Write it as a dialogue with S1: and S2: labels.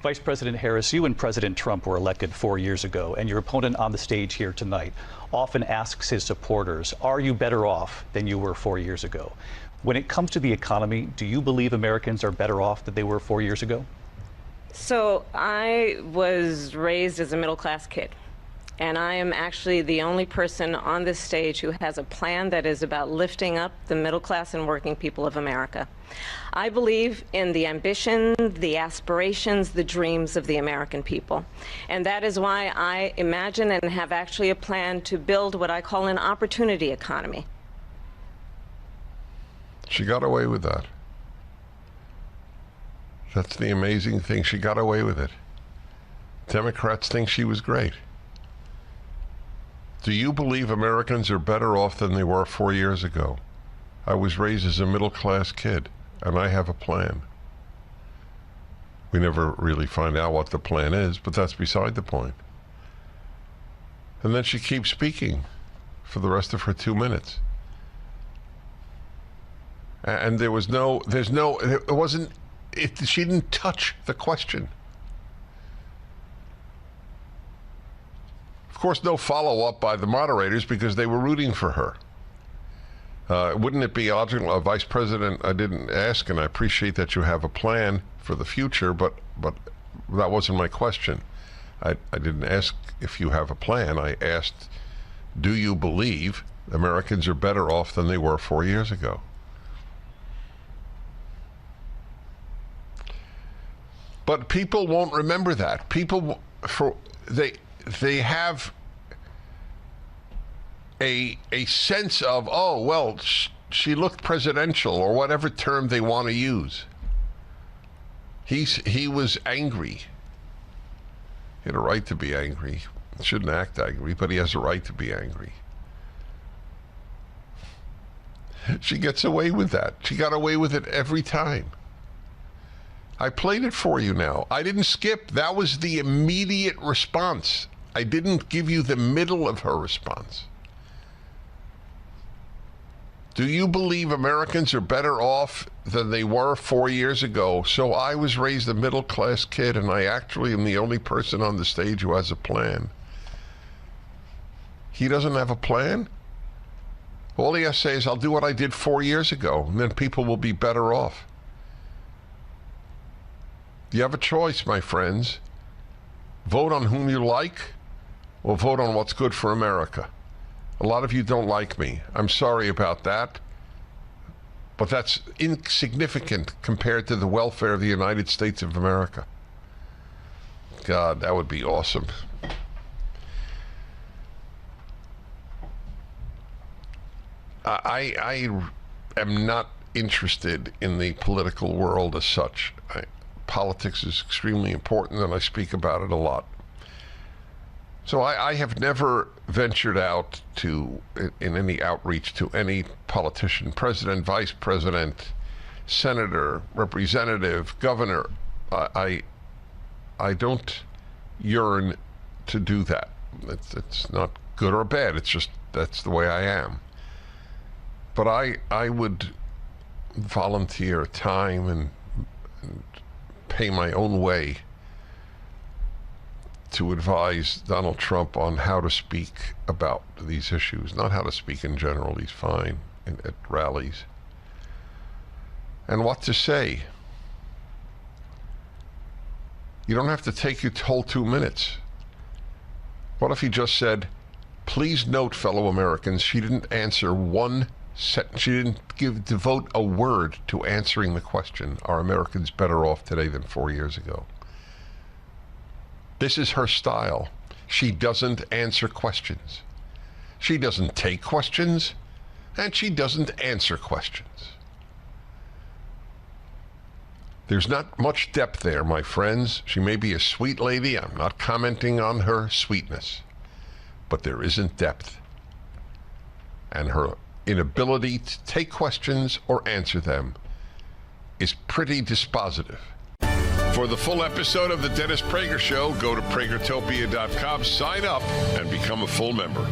S1: Vice President Harris, you and President Trump were elected 4 years ago, and your opponent on the stage here tonight often asks his supporters, are you better off than you were 4 years ago? When it comes to the economy, do you believe Americans are better off than they were 4 years ago?
S2: So I was raised as a middle-class kid, and I am actually the only person on this stage who has a plan that is about lifting up the middle class and working people of America. I believe in the ambition, the aspirations, the dreams of the American people. And that is why I imagine and have actually a plan to build what I call an opportunity economy.
S3: She got away with that. That's the amazing thing. She got away with it. Democrats think she was great. Do you believe Americans are better off than they were 4 years ago? I was raised as a middle-class kid, and I have a plan. We never really find out what the plan is, but that's beside the point. And then she keeps speaking for the rest of her 2 minutes. And she didn't touch the question. Of course, no follow-up by the moderators because they were rooting for her. Wouldn't it be logical, Vice President, I didn't ask, and I appreciate that you have a plan for the future, but that wasn't my question. I didn't ask if you have a plan. I asked, do you believe Americans are better off than they were 4 years ago? But people won't remember that. They have a sense of, oh, well, she looked presidential, or whatever term they want to use. He was angry. He had a right to be angry. He shouldn't act angry, but he has a right to be angry. She gets away with that. She got away with it every time. I played it for you now. I didn't skip. That was the immediate response. I didn't give you the middle of her response. Do you believe Americans are better off than they were 4 years ago? So I was raised a middle-class kid, and I actually am the only person on the stage who has a plan. He doesn't have a plan? All he has to say is, I'll do what I did 4 years ago, and then people will be better off. You have a choice, my friends. Vote on whom you like, or vote on what's good for America. A lot of you don't like me. I'm sorry about that. But that's insignificant compared to the welfare of the United States of America. God, that would be awesome. I am not interested in the political world as such. Politics is extremely important, and I speak about it a lot. So I have never ventured out in any outreach to any politician, president, vice president, senator, representative, governor. I don't yearn to do that. It's not good or bad. It's just that's the way I am. But I would volunteer time and pay my own way to advise Donald Trump on how to speak about these issues, not how to speak in general. He's fine at rallies. And what to say. You don't have to take your whole 2 minutes. What if he just said, please note, fellow Americans, she didn't answer one sentence. She didn't devote a word to answering the question, are Americans better off today than 4 years ago? This is her style. She doesn't answer questions. She doesn't take questions, and she doesn't answer questions. There's not much depth there, my friends. She may be a sweet lady. I'm not commenting on her sweetness. But there isn't depth. And her inability to take questions or answer them is pretty dispositive. For the full episode of the Dennis Prager Show, go to pragertopia.com, sign up, and become a full member.